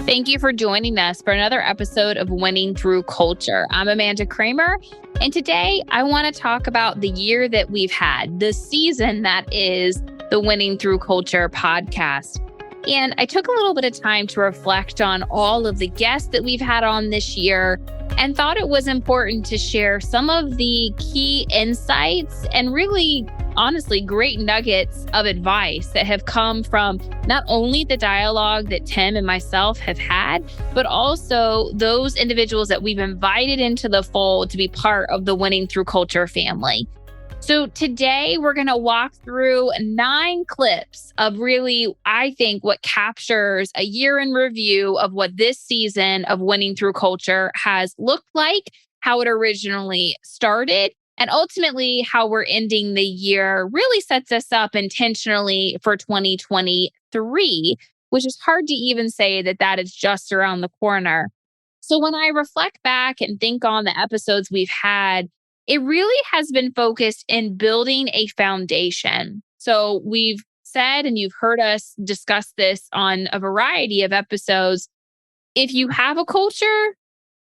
Thank you for joining us for another episode of Winning Through Culture. I'm Amanda Kramer, and today I want to talk about the year that we've had, the season that is the Winning Through Culture podcast. And I took a little bit of time to reflect on all of the guests that we've had on this year and thought it was important to share some of the key insights and really, honestly, great nuggets of advice that have come from not only the dialogue that Tim and myself have had, but also those individuals that we've invited into the fold to be part of the Winning Through Culture family. So today we're going to walk through 9 clips of really, I think, what captures a year in review of what this season of Winning Through Culture has looked like, how it originally started, and ultimately how we're ending the year really sets us up intentionally for 2023, which is hard to even say that is just around the corner. So when I reflect back and think on the episodes we've had, it really has been focused in building a foundation. So we've said, and you've heard us discuss this on a variety of episodes, if you have a culture,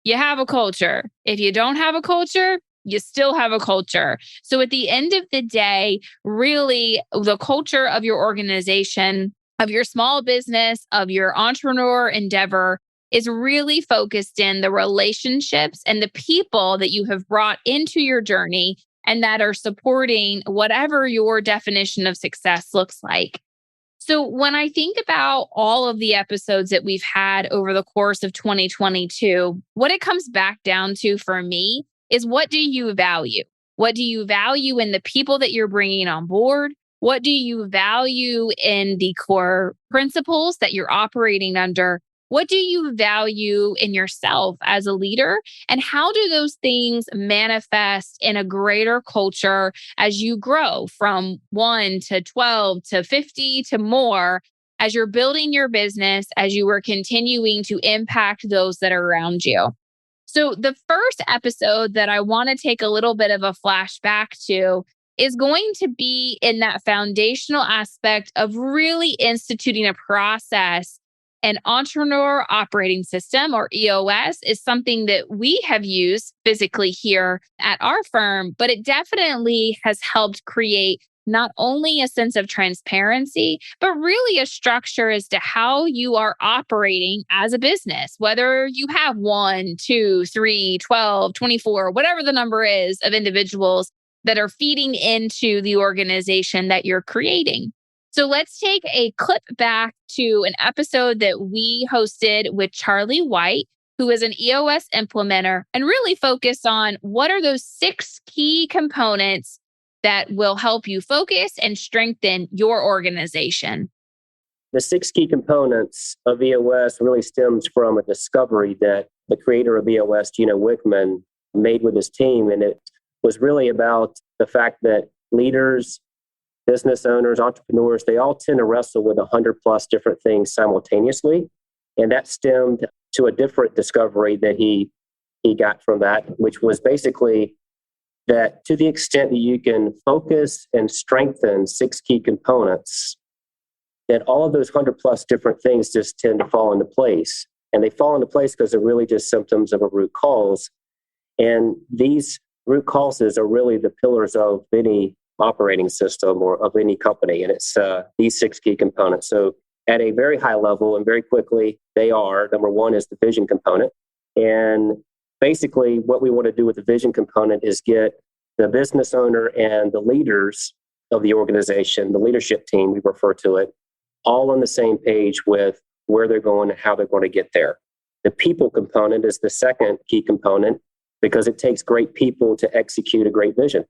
you have a culture. If you don't have a culture, you still have a culture. So at the end of the day, really the culture of your organization, of your small business, of your entrepreneur endeavor is really focused in the relationships and the people that you have brought into your journey and that are supporting whatever your definition of success looks like. So when I think about all of the episodes that we've had over the course of 2022, what it comes back down to for me is, what do you value? What do you value in the people that you're bringing on board? What do you value in the core principles that you're operating under? What do you value in yourself as a leader? And how do those things manifest in a greater culture as you grow from 1 to 12 to 50 to more, as you're building your business, as you are continuing to impact those that are around you? So the first episode that I want to take a little bit of a flashback to is going to be in that foundational aspect of really instituting a process. An entrepreneur operating system, or EOS, is something that we have used physically here at our firm, but it definitely has helped create not only a sense of transparency, but really a structure as to how you are operating as a business, whether you have 1, 2, 3, 12, 24, whatever the number is of individuals that are feeding into the organization that you're creating. So let's take a clip back to an episode that we hosted with Charley White, who is an EOS implementer, and really focus on what are those 6 key components that will help you focus and strengthen your organization. The 6 key components of EOS really stems from a discovery that the creator of EOS, Gino Wickman, made with his team. And it was really about the fact that leaders, business owners, entrepreneurs, they all tend to wrestle with 100 plus different things simultaneously. And that stemmed to a different discovery that he got from that, which was basically that to the extent that you can focus and strengthen 6 key components, that all of those 100 plus different things just tend to fall into place. And they fall into place because they're really just symptoms of a root cause. And these root causes are really the pillars of any operating system or of any company. And it's these 6 key components. So at a very high level and very quickly, they are, number 1 is the vision component. And basically what we want to do with the vision component is get the business owner and the leaders of the organization, the leadership team, we refer to it, all on the same page with where they're going and how they're going to get there. The people component is the second key component because it takes great people to execute a great vision.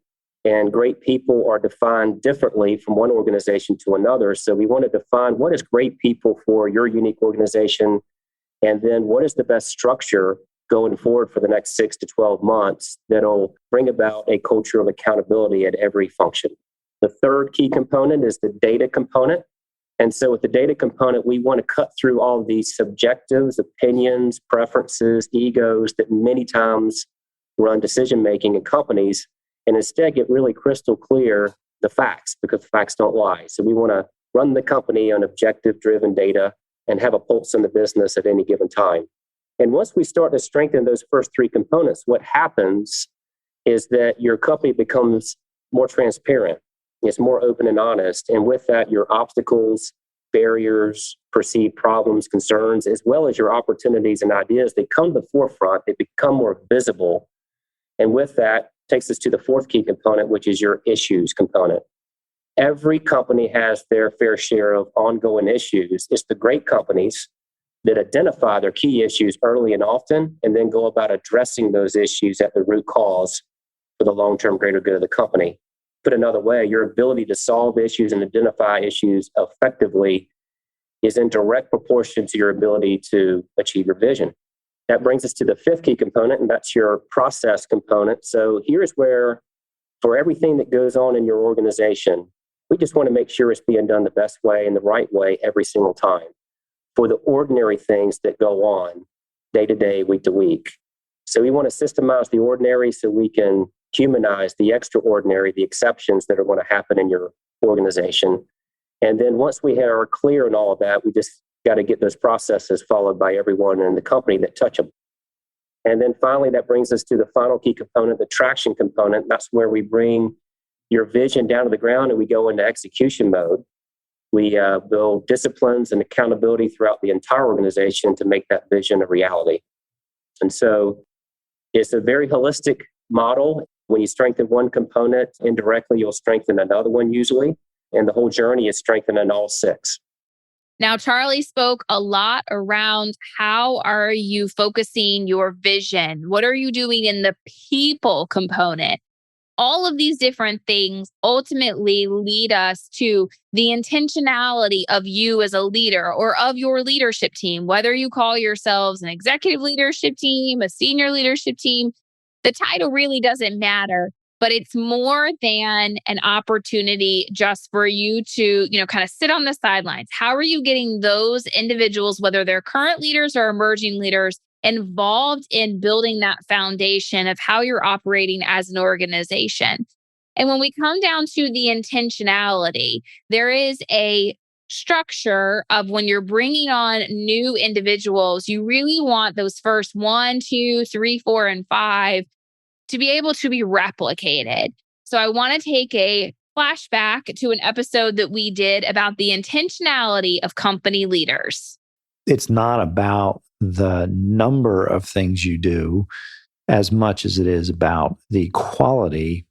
And great people are defined differently from one organization to another. So we want to define what is great people for your unique organization, and then what is the best structure going forward for the next 6 to 12 months that'll bring about a culture of accountability at every function. The third key component is the data component. And so with the data component, we want to cut through all these subjectives, opinions, preferences, egos that many times run decision-making in companies, and instead get really crystal clear the facts, because facts don't lie. So we want to run the company on objective-driven data and have a pulse in the business at any given time. And once we start to strengthen those first three components, what happens is that your company becomes more transparent. It's more open and honest. And with that, your obstacles, barriers, perceived problems, concerns, as well as your opportunities and ideas, they come to the forefront. They become more visible. And with that, takes us to the fourth key component, which is your issues component. Every company has their fair share of ongoing issues. It's the great companies that identify their key issues early and often, and then go about addressing those issues at the root cause for the long-term greater good of the company. Put another way, your ability to solve issues and identify issues effectively is in direct proportion to your ability to achieve your vision. That brings us to the fifth key component, and that's your process component. So here's where, for everything that goes on in your organization, we just want to make sure it's being done the best way and the right way every single time. For the ordinary things that go on day to day, week to week. So we want to systemize the ordinary so we can humanize the extraordinary, the exceptions that are going to happen in your organization. And then once we are clear on all of that, we just got to get those processes followed by everyone in the company that touch them. And then finally, that brings us to the final key component, the traction component. That's where we bring your vision down to the ground and we go into execution mode. We build disciplines and accountability throughout the entire organization to make that vision a reality. And so it's a very holistic model. When you strengthen one component, indirectly, you'll strengthen another one usually. And the whole journey is strengthening all six. Now, Charley spoke a lot around how are you focusing your vision? What are you doing in the people component? All of these different things ultimately lead us to the intentionality of you as a leader or of your leadership team, whether you call yourselves an executive leadership team, a senior leadership team. The title really doesn't matter, but it's more than an opportunity just for you to, kind of sit on the sidelines. How are you getting those individuals, whether they're current leaders or emerging leaders, involved in building that foundation of how you're operating as an organization? And when we come down to the intentionality, there is a structure of when you're bringing on new individuals, you really want those first 1, 2, 3, 4, and 5 to be able to be replicated. So I want to take a flashback to an episode that we did about the intentionality of company leaders. It's not about the number of things you do as much as it is about the quality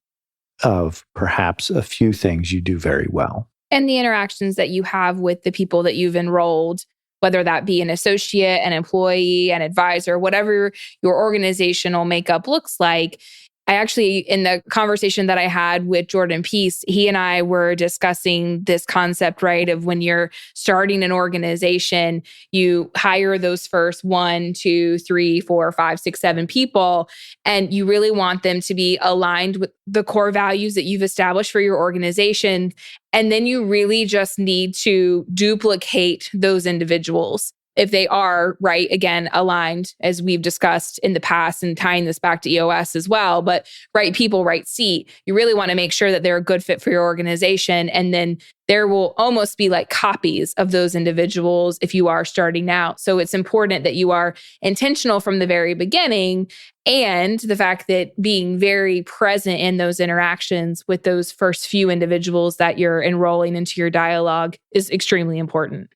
of perhaps a few things you do very well. And the interactions that you have with the people that you've enrolled, whether that be an associate, an employee, an advisor, whatever your organizational makeup looks like. I actually, in the conversation that I had with Jordan Peace, he and I were discussing this concept, right, of when you're starting an organization, you hire those first 1, 2, 3, 4, 5, 6, 7 people, and you really want them to be aligned with the core values that you've established for your organization. And then you really just need to duplicate those individuals. If they are, right, again, aligned, as we've discussed in the past and tying this back to EOS as well, but right people, right seat, you really want to make sure that they're a good fit for your organization. And then there will almost be like copies of those individuals if you are starting out. So it's important that you are intentional from the very beginning, and the fact that being very present in those interactions with those first few individuals that you're enrolling into your dialogue is extremely important.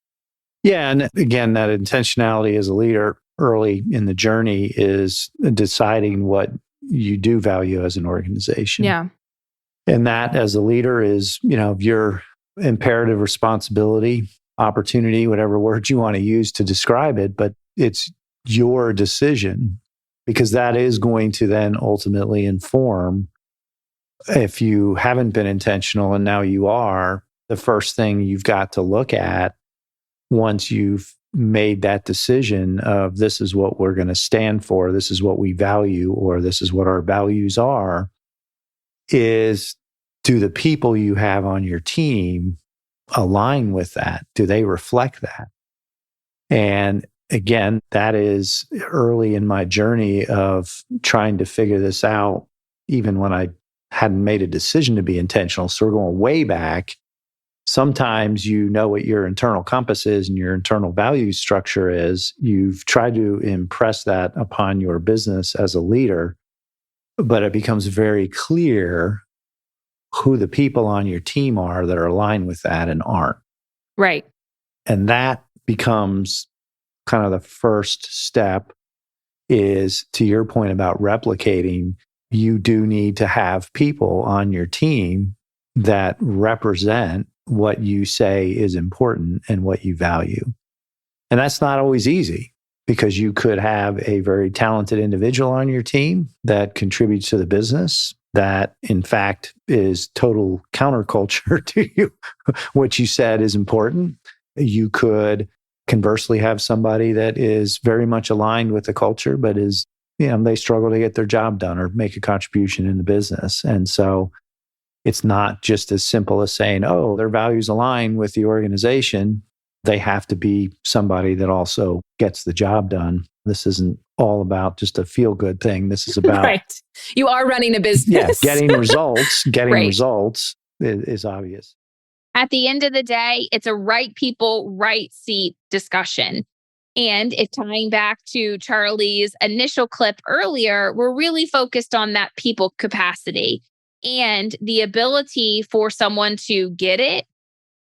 Yeah. And again, that intentionality as a leader early in the journey is deciding what you do value as an organization. Yeah. And that as a leader is, your imperative responsibility, opportunity, whatever word you want to use to describe it, but it's your decision, because that is going to then ultimately inform, if you haven't been intentional and now you are, the first thing you've got to look at once you've made that decision of this is what we're going to stand for, this is what we value, or this is what our values are, is, do the people you have on your team align with that? Do they reflect that? And again, that is early in my journey of trying to figure this out, even when I hadn't made a decision to be intentional. So we're going way back. sometimes you know what your internal compass is and your internal value structure is. You've tried to impress that upon your business as a leader, but it becomes very clear who the people on your team are that are aligned with that and aren't. Right. And that becomes kind of the first step, is to your point about replicating. You do need to have people on your team that represent what you say is important and what you value. And that's not always easy, because you could have a very talented individual on your team that contributes to the business that, in fact, is total counterculture to you. What you said is important. You could conversely have somebody that is very much aligned with the culture, but is, they struggle to get their job done or make a contribution in the business. And so it's not just as simple as saying, oh, their values align with the organization. They have to be somebody that also gets the job done. This isn't all about just a feel-good thing. This is about... Right. You are running a business. Yeah, getting results. Getting Right. results is obvious. At the end of the day, it's a right people, right seat discussion. And if tying back to Charley's initial clip earlier, we're really focused on that people capacity and the ability for someone to get it,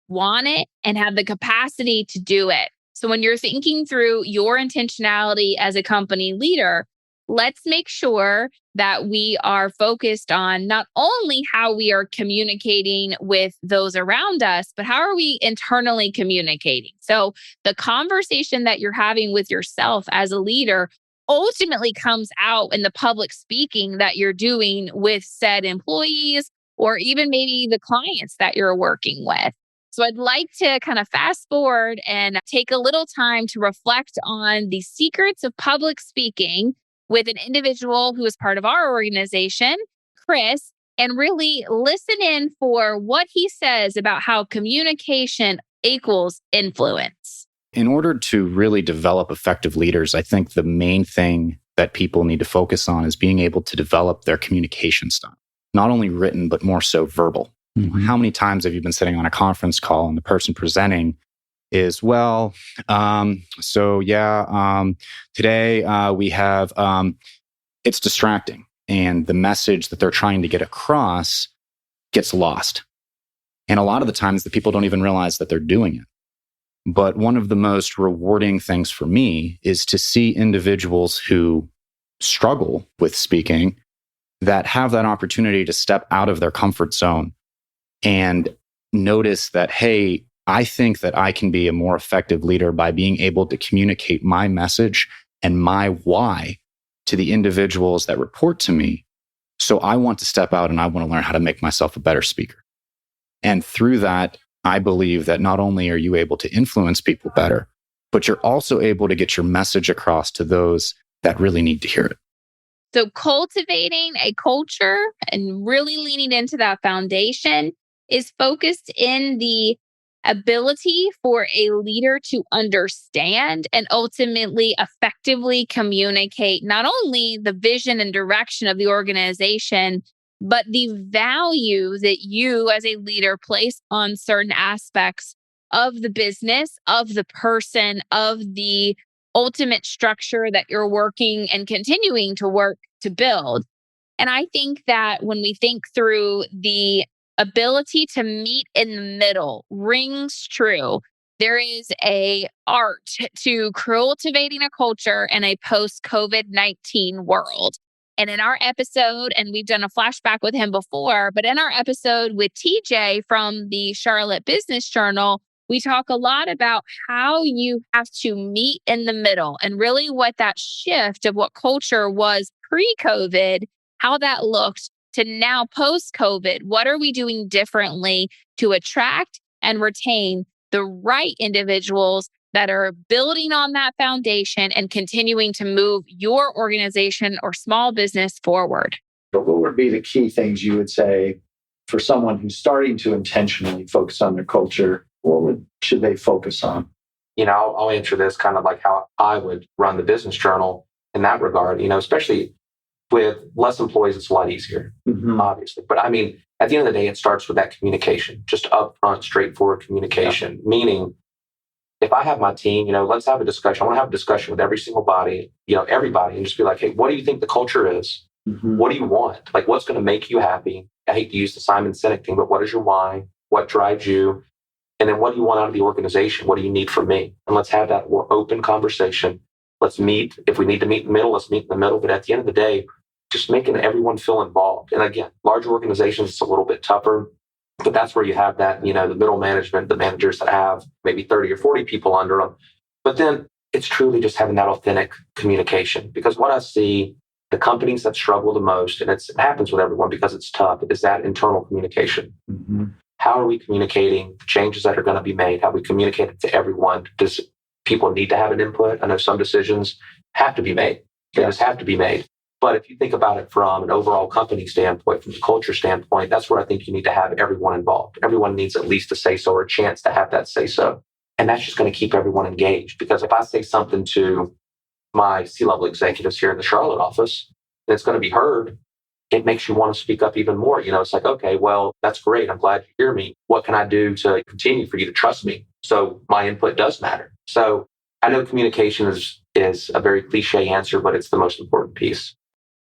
want it, and have the capacity to do it. So when you're thinking through your intentionality as a company leader, let's make sure that we are focused on not only how we are communicating with those around us, but how are we internally communicating? So the conversation that you're having with yourself as a leader ultimately comes out in the public speaking that you're doing with said employees, or even maybe the clients that you're working with. So I'd like to kind of fast forward and take a little time to reflect on the secrets of public speaking with an individual who is part of our organization, Chris, and really listen in for what he says about how communication equals influence. In order to really develop effective leaders, I think the main thing that people need to focus on is being able to develop their communication style, not only written, but more so verbal. Mm-hmm. How many times have you been sitting on a conference call and the person presenting is, today we have, it's distracting. And the message that they're trying to get across gets lost. And a lot of the times the people don't even realize that they're doing it. But one of the most rewarding things for me is to see individuals who struggle with speaking that have that opportunity to step out of their comfort zone and notice that, hey, I think that I can be a more effective leader by being able to communicate my message and my why to the individuals that report to me. So I want to step out and I want to learn how to make myself a better speaker. And through that, I believe that not only are you able to influence people better, but you're also able to get your message across to those that really need to hear it. So cultivating a culture and really leaning into that foundation is focused in the ability for a leader to understand and ultimately effectively communicate not only the vision and direction of the organization, but the value that you as a leader place on certain aspects of the business, of the person, of the ultimate structure that you're working and continuing to work to build. And I think that when we think through the ability to meet in the middle rings true. There is a art to cultivating a culture in a post-COVID-19 world. And in our episode, and we've done a flashback with him before, but in our episode with TJ from the Charlotte Business Journal, we talk a lot about how you have to meet in the middle and really what that shift of what culture was pre-COVID, how that looked to now post-COVID. What are we doing differently to attract and retain the right individuals that are building on that foundation and continuing to move your organization or small business forward? But what would be the key things you would say for someone who's starting to intentionally focus on their culture? Should they focus on? I'll answer this kind of like how I would run the business journal in that regard, especially with less employees, it's a lot easier, obviously. But at the end of the day, it starts with that communication, just upfront, straightforward communication. Yeah. Meaning, if I have my team, let's have a discussion. I want to have a discussion with every single body, everybody, and just be like, hey, what do you think the culture is? Mm-hmm. What do you want? Like, what's going to make you happy? I hate to use the Simon Sinek thing, but what is your why? What drives you? And then what do you want out of the organization? What do you need from me? And let's have that open conversation. Let's meet. If we need to meet in the middle, let's meet in the middle. But at the end of the day, just making everyone feel involved. And again, larger organizations, it's a little bit tougher, but that's where you have that, the middle management, the managers that have maybe 30 or 40 people under them. But then it's truly just having that authentic communication. Because what I see, the companies that struggle the most, and it happens with everyone because it's tough, is that internal communication. Mm-hmm. How are we communicating the changes that are going to be made? How we communicate it to everyone? Does people need to have an input? I know some decisions have to be made. They just have to be made. But if you think about it from an overall company standpoint, from a culture standpoint, that's where I think you need to have everyone involved. Everyone needs at least a say-so or a chance to have that say-so. And that's just going to keep everyone engaged. Because if I say something to my C-level executives here in the Charlotte office, and it's going to be heard, it makes you want to speak up even more. It's like, okay, well, that's great. I'm glad you hear me. What can I do to continue for you to trust me? So my input does matter. So I know communication is a very cliche answer, but it's the most important piece.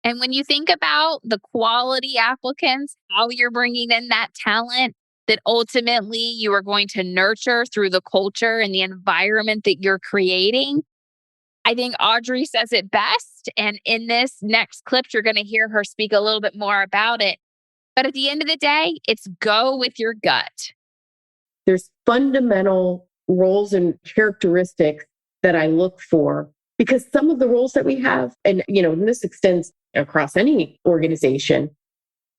And when you think about the quality applicants, how you're bringing in that talent that ultimately you are going to nurture through the culture and the environment that you're creating, I think Audrey says it best. And in this next clip, you're going to hear her speak a little bit more about it. But at the end of the day, it's go with your gut. There's fundamental roles and characteristics that I look for, because some of the roles that we have, and this extends across any organization,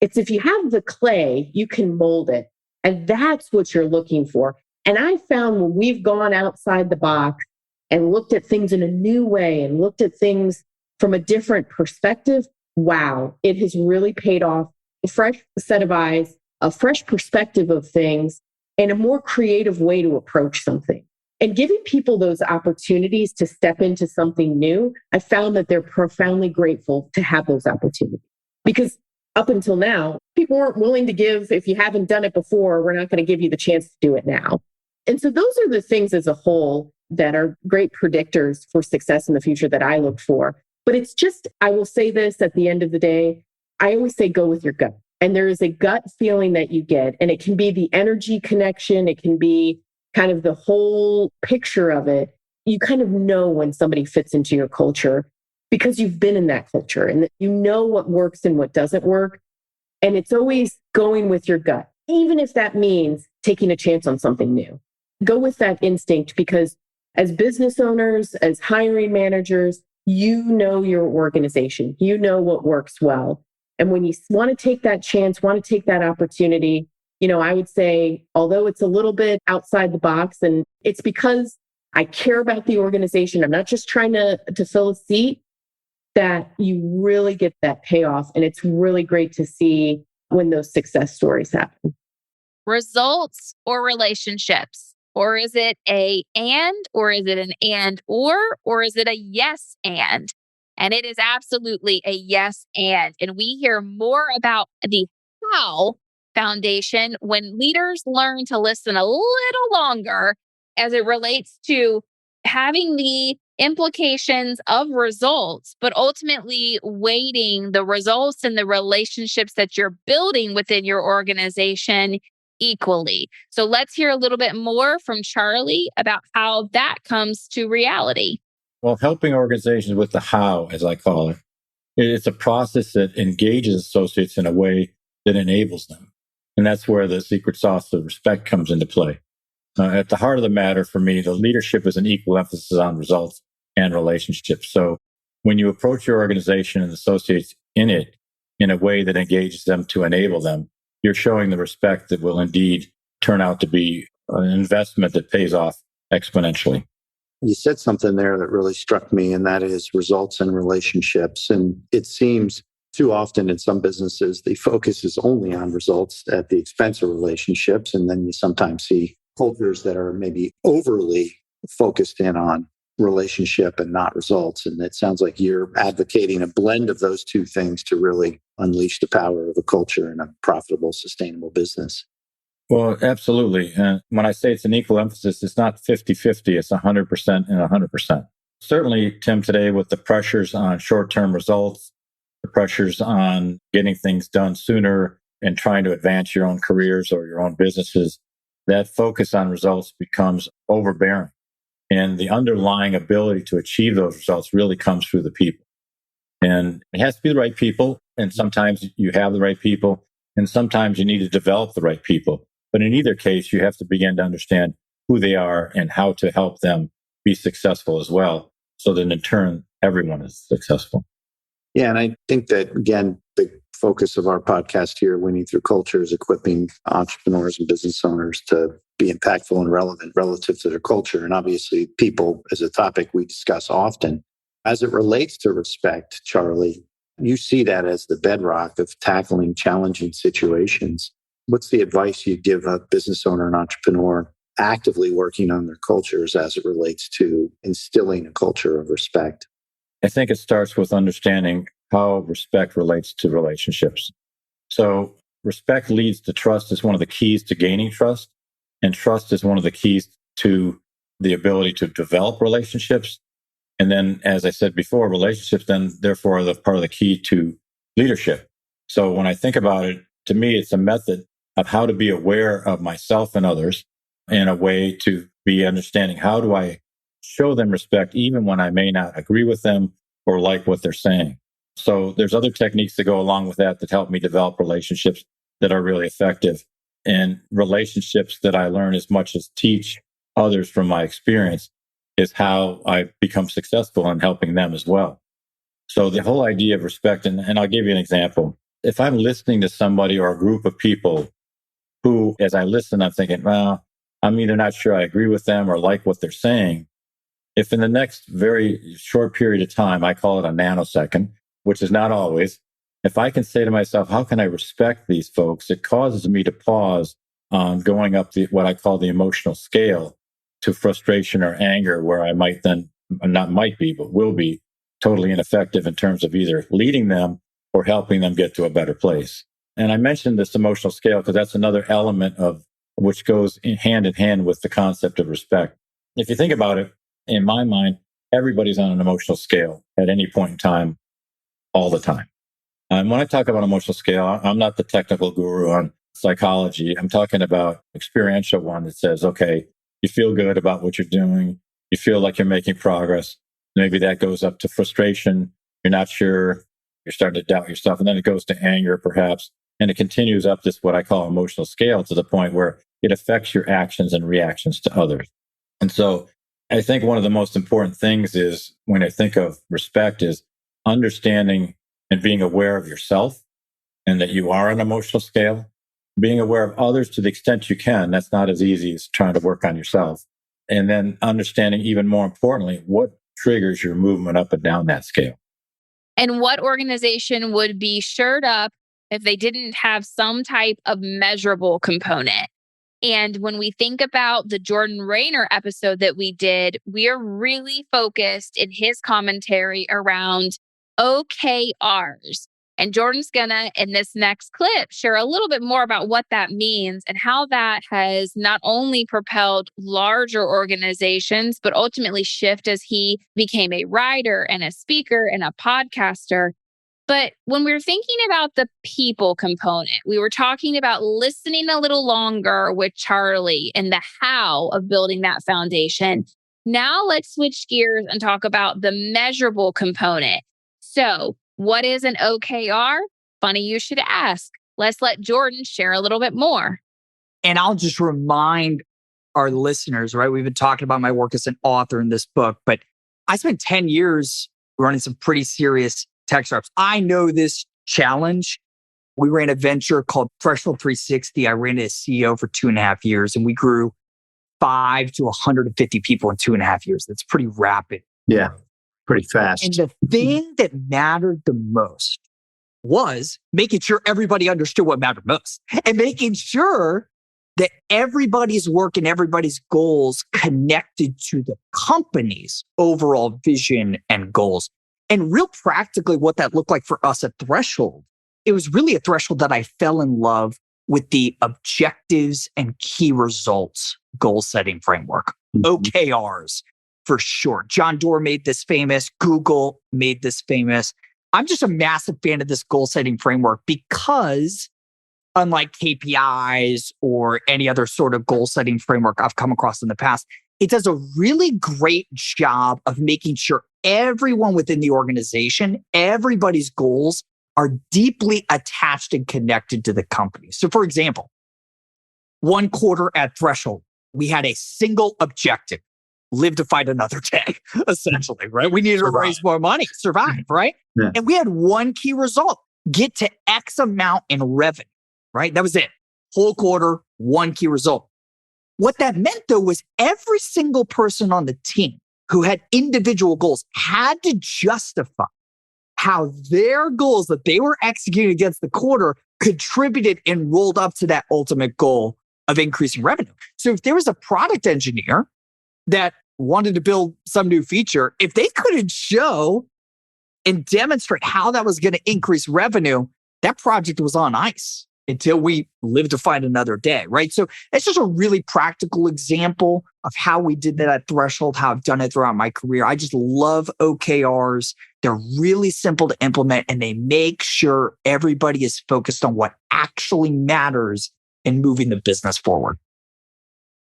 it's if you have the clay, you can mold it. And that's what you're looking for. And I found when we've gone outside the box and looked at things in a new way and looked at things from a different perspective, wow, it has really paid off. A fresh set of eyes, a fresh perspective of things, and a more creative way to approach something. And giving people those opportunities to step into something new, I found that they're profoundly grateful to have those opportunities. Because up until now, people weren't willing to give, if you haven't done it before, we're not going to give you the chance to do it now. And so those are the things as a whole that are great predictors for success in the future that I look for. But it's just, I will say this at the end of the day, I always say go with your gut. And there is a gut feeling that you get, and it can be the energy connection. It can be kind of the whole picture of it. You kind of know when somebody fits into your culture because you've been in that culture and you know what works and what doesn't work. And it's always going with your gut, even if that means taking a chance on something new. Go with that instinct, because as business owners, as hiring managers, you know your organization, you know what works well. And when you want to take that chance, want to take that opportunity, I would say, although it's a little bit outside the box, and it's because I care about the organization, I'm not just trying to fill a seat, that you really get that payoff. And it's really great to see when those success stories happen. Results or relationships? Or is it a and, or is it an and or is it a yes and? And it is absolutely a yes and. And we hear more about the how foundation when leaders learn to listen a little longer as it relates to having the implications of results, but ultimately weighting the results and the relationships that you're building within your organization equally. So let's hear a little bit more from Charley about how that comes to reality. Well, helping organizations with the how, as I call it, it's a process that engages associates in a way that enables them. And that's where the secret sauce of respect comes into play. At the heart of the matter for me, the leadership is an equal emphasis on results and relationships. So when you approach your organization and associates in it in a way that engages them to enable them, you're showing the respect that will indeed turn out to be an investment that pays off exponentially. You said something there that really struck me, and that is results and relationships. And it seems too often in some businesses, the focus is only on results at the expense of relationships. And then you sometimes see cultures that are maybe overly focused in on relationship and not results. And it sounds like you're advocating a blend of those two things to really unleash the power of a culture and a profitable, sustainable business. Well, absolutely. And when I say it's an equal emphasis, it's not 50-50, it's 100% and 100%. Certainly, Tim, today with the pressures on short-term results, the pressures on getting things done sooner and trying to advance your own careers or your own businesses, that focus on results becomes overbearing. And the underlying ability to achieve those results really comes through the people. And it has to be the right people. And sometimes you have the right people. And sometimes you need to develop the right people. But in either case, you have to begin to understand who they are and how to help them be successful as well. So that in turn, everyone is successful. Yeah. And I think that, again, the focus of our podcast here, Winning Through Culture, is equipping entrepreneurs and business owners to be impactful and relevant relative to their culture. And obviously, people is a topic we discuss often. As it relates to respect, Charley, you see that as the bedrock of tackling challenging situations. What's the advice you give a business owner and entrepreneur actively working on their cultures as it relates to instilling a culture of respect? I think it starts with understanding how respect relates to relationships. So respect leads to trust is one of the keys to gaining trust. And trust is one of the keys to the ability to develop relationships. And then, as I said before, relationships then therefore are the part of the key to leadership. So when I think about it, to me, it's a method of how to be aware of myself and others in a way to be understanding how do I show them respect even when I may not agree with them or like what they're saying. So there's other techniques that go along with that help me develop relationships that are really effective, and relationships that I learn as much as teach others from my experience is how I become successful in helping them as well. So the whole idea of respect, and I'll give you an example. If I'm listening to somebody or a group of people who, as I listen, I'm thinking, well, I'm either not sure I agree with them or like what they're saying. If in the next very short period of time, I call it a nanosecond, which is not always, if I can say to myself, how can I respect these folks? It causes me to pause on going up what I call the emotional scale to frustration or anger, where I might then, not might be, but will be totally ineffective in terms of either leading them or helping them get to a better place. And I mentioned this emotional scale because that's another element of which goes hand in hand with the concept of respect. If you think about it, in my mind, everybody's on an emotional scale at any point in time, all the time. And when I talk about emotional scale, I'm not the technical guru on psychology. I'm talking about experiential one that says, okay, you feel good about what you're doing. You feel like you're making progress. Maybe that goes up to frustration. You're not sure. You're starting to doubt yourself. And then it goes to anger, perhaps. And it continues up this, what I call emotional scale, to the point where it affects your actions and reactions to others. And so I think one of the most important things is, when I think of respect, is understanding and being aware of yourself and that you are an emotional scale, being aware of others to the extent you can. That's not as easy as trying to work on yourself. And then understanding, even more importantly, what triggers your movement up and down that scale. And what organization would be shored up if they didn't have some type of measurable component? And when we think about the Jordan Raynor episode that we did, we are really focused in his commentary around OKRs. And Jordan's gonna, in this next clip, share a little bit more about what that means and how that has not only propelled larger organizations, but ultimately shift as he became a writer and a speaker and a podcaster. But when we were thinking about the people component, we were talking about listening a little longer with Charley and the how of building that foundation. Now let's switch gears and talk about the measurable component. So what is an OKR? Funny you should ask. Let's let Jordan share a little bit more. And I'll just remind our listeners, right? We've been talking about my work as an author in this book, but I spent 10 years running some pretty serious tech startups. I know this challenge. We ran a venture called Threshold 360. I ran it as CEO for 2.5 years, and we grew 5 to 150 people in 2.5 years. That's pretty rapid. Yeah, pretty fast. And the thing that mattered the most was making sure everybody understood what mattered most and making sure that everybody's work and everybody's goals connected to the company's overall vision and goals. And real practically what that looked like for us at Threshold, it was really a threshold that I fell in love with the objectives and key results goal setting framework, OKRs for short. John Doerr made this famous. Google made this famous. I'm just a massive fan of this goal setting framework because unlike KPIs or any other sort of goal setting framework I've come across in the past, it does a really great job of making sure everyone within the organization, everybody's goals are deeply attached and connected to the company. So for example, one quarter at Threshold, we had a single objective, live to fight another day, essentially, right? We needed to raise more money, survive, right? Yeah. And we had one key result, get to X amount in revenue, right? That was it. Whole quarter, one key result. What that meant though was every single person on the team who had individual goals had to justify how their goals that they were executing against the quarter contributed and rolled up to that ultimate goal of increasing revenue. So if there was a product engineer that wanted to build some new feature, if they couldn't show and demonstrate how that was going to increase revenue, that project was on ice until we lived to fight another day, right? So it's just a really practical example of how we did that at Threshold, how I've done it throughout my career. I just love OKRs. They're really simple to implement and they make sure everybody is focused on what actually matters in moving the business forward.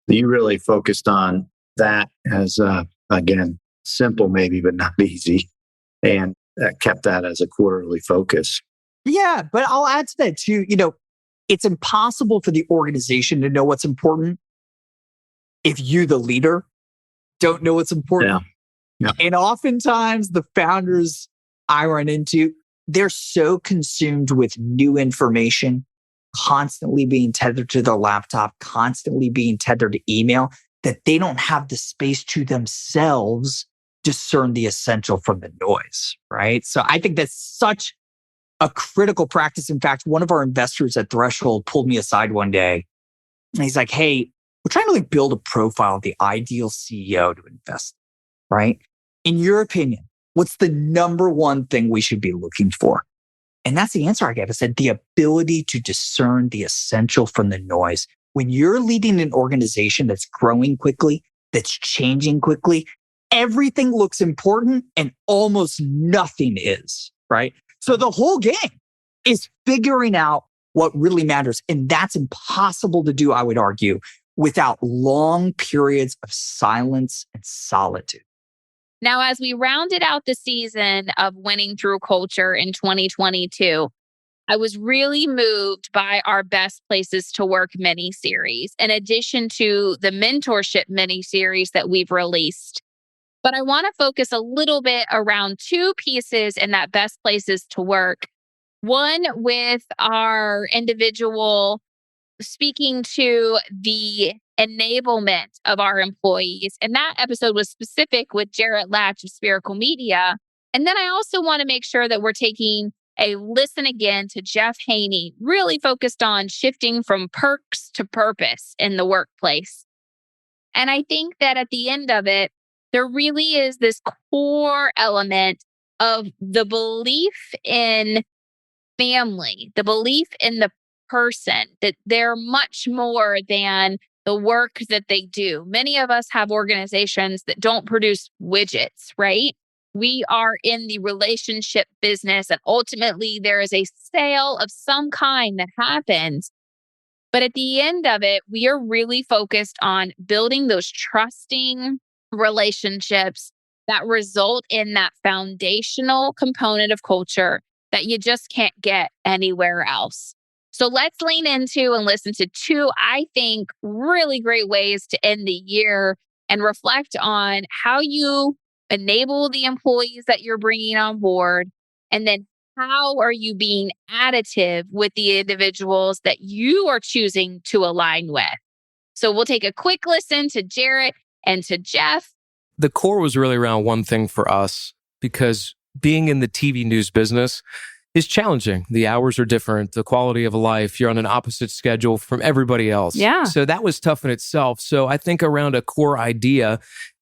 You really focused on that as, again, simple maybe, but not easy. And kept that as a quarterly focus. Yeah, but I'll add to that too. It's impossible for the organization to know what's important if you, the leader, don't know what's important. Yeah. And oftentimes the founders I run into, they're so consumed with new information, constantly being tethered to their laptop, constantly being tethered to email, that they don't have the space to themselves discern the essential from the noise, right? So I think that's such a critical practice. In fact, one of our investors at Threshold pulled me aside one day and he's like, hey, we're trying to build a profile of the ideal CEO to invest in, right? In your opinion, what's the number one thing we should be looking for? And that's the answer I gave. I said, the ability to discern the essential from the noise. When you're leading an organization that's growing quickly, that's changing quickly, everything looks important and almost nothing is, right? So the whole game is figuring out what really matters. And that's impossible to do, I would argue, without long periods of silence and solitude. Now, as we rounded out the season of Winning Through Culture in 2022, I was really moved by our Best Places to Work mini-series, in addition to the mentorship mini-series that we've released. But I want to focus a little bit around two pieces in that Best Places to Work. One with our individual speaking to the enablement of our employees. And that episode was specific with Jarod Latch of Spherical Media. And then I also want to make sure that we're taking a listen again to Jeff Haney, really focused on shifting from perks to purpose in the workplace. And I think that at the end of it, there really is this core element of the belief in family, the belief in the person, that they're much more than the work that they do. Many of us have organizations that don't produce widgets, right? We are in the relationship business, and ultimately there is a sale of some kind that happens. But at the end of it, we are really focused on building those trusting relationships that result in that foundational component of culture that you just can't get anywhere else. So let's lean into and listen to two, I think, really great ways to end the year and reflect on how you enable the employees that you're bringing on board, and then how are you being additive with the individuals that you are choosing to align with. So we'll take a quick listen to Jarod and to Jeff. The core was really around one thing for us, because being in the TV news business, is challenging. The hours are different, the quality of life, you're on an opposite schedule from everybody else. Yeah. So that was tough in itself. So I think around a core idea,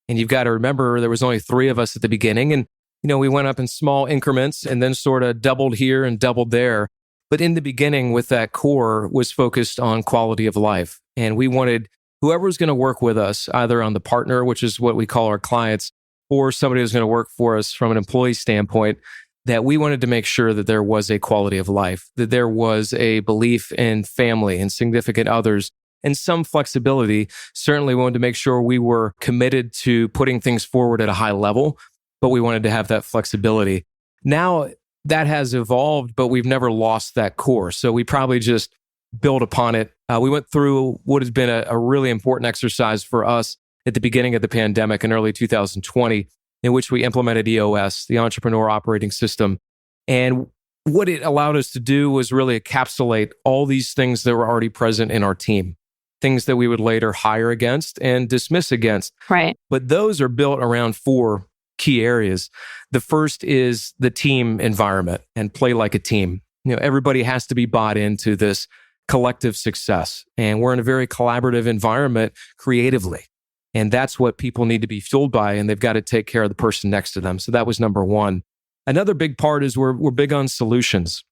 and you've got to remember there was only 3 of us at the beginning, and we went up in small increments and then sort of doubled here and doubled there. But in the beginning with that core was focused on quality of life. And we wanted whoever was going to work with us, either on the partner, which is what we call our clients, or somebody who's going to work for us from an employee standpoint, that we wanted to make sure that there was a quality of life, that there was a belief in family and significant others, and some flexibility. Certainly wanted to make sure we were committed to putting things forward at a high level, but we wanted to have that flexibility. Now that has evolved, but we've never lost that core. So we probably just build upon it. We went through what has been a really important exercise for us at the beginning of the pandemic in early 2020, in which we implemented EOS, the Entrepreneur Operating System. And what it allowed us to do was really encapsulate all these things that were already present in our team, things that we would later hire against and dismiss against. Right. But those are built around 4 key areas. The first is the team environment and play like a team. Everybody has to be bought into this collective success. And we're in a very collaborative environment creatively. And that's what people need to be fueled by, and they've got to take care of the person next to them. So that was number 1. Another big part is we're big on solutions.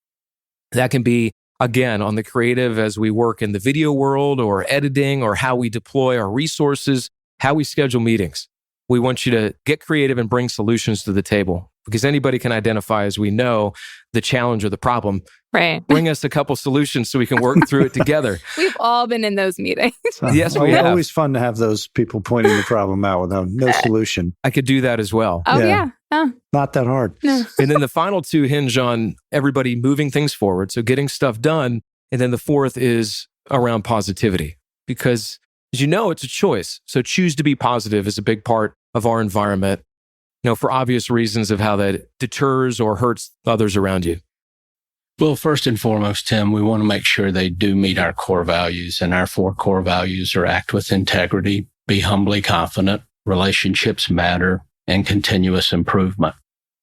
That can be, again, on the creative as we work in the video world or editing or how we deploy our resources, how we schedule meetings. We want you to get creative and bring solutions to the table, because anybody can identify, as we know, the challenge or the problem. Right. Bring us a couple solutions so we can work through it together. We've all been in those meetings. Yes, we have. Always fun to have those people pointing the problem out without no solution. I could do that as well. Oh, yeah. Oh. Not that hard. No. And then the final 2 hinge on everybody moving things forward, so getting stuff done. And then the 4th is around positivity, because as you know, it's a choice. So choose to be positive is a big part of our environment, for obvious reasons of how that deters or hurts others around you. Well, first and foremost, Tim, we want to make sure they do meet our core values. And our 4 core values are act with integrity, be humbly confident, relationships matter, and continuous improvement.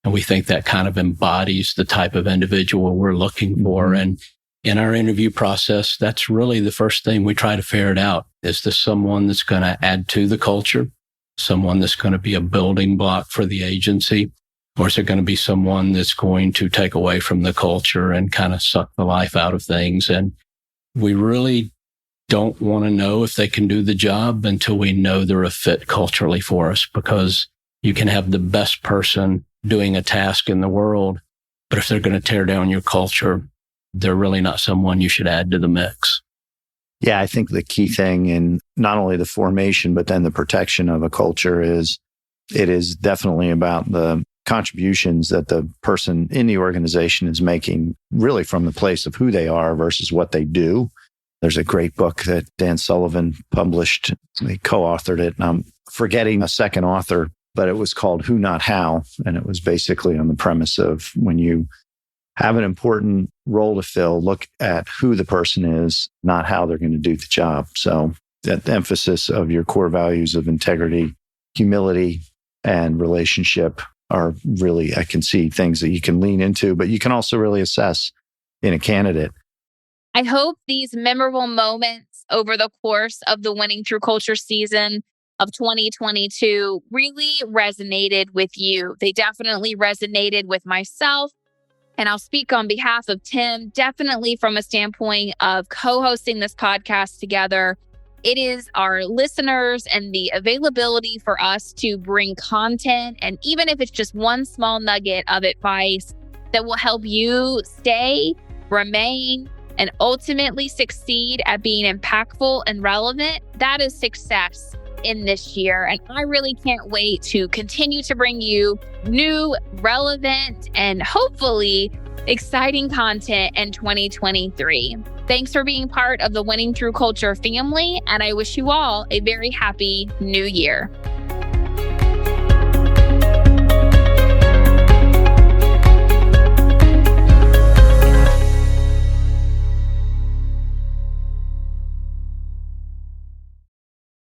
And we think that kind of embodies the type of individual we're looking for. And in our interview process, that's really the first thing we try to ferret out. Is this someone that's going to add to the culture? Someone that's going to be a building block for the agency? Or is it going to be someone that's going to take away from the culture and kind of suck the life out of things? And we really don't want to know if they can do the job until we know they're a fit culturally for us, because you can have the best person doing a task in the world, but if they're going to tear down your culture, they're really not someone you should add to the mix. Yeah, I think the key thing in not only the formation, but then the protection of a culture is it is definitely about the contributions that the person in the organization is making, really from the place of who they are versus what they do. There's a great book that Dan Sullivan published. He co-authored it, and I'm forgetting a second author, but it was called Who Not How. And it was basically on the premise of when you have an important role to fill, look at who the person is, not how they're going to do the job. So that emphasis of your core values of integrity, humility, and relationship are really, I can see things that you can lean into, but you can also really assess in a candidate. I hope these memorable moments over the course of the Winning Through Culture season of 2022 really resonated with you. They definitely resonated with myself. And I'll speak on behalf of Tim, definitely from a standpoint of co-hosting this podcast together. It is our listeners and the availability for us to bring content, and even if it's just one small nugget of advice that will help you stay, remain, and ultimately succeed at being impactful and relevant, that is success in this year. And I really can't wait to continue to bring you new, relevant, and hopefully exciting content in 2023. Thanks for being part of the Winning Through Culture family, and I wish you all a very happy new year.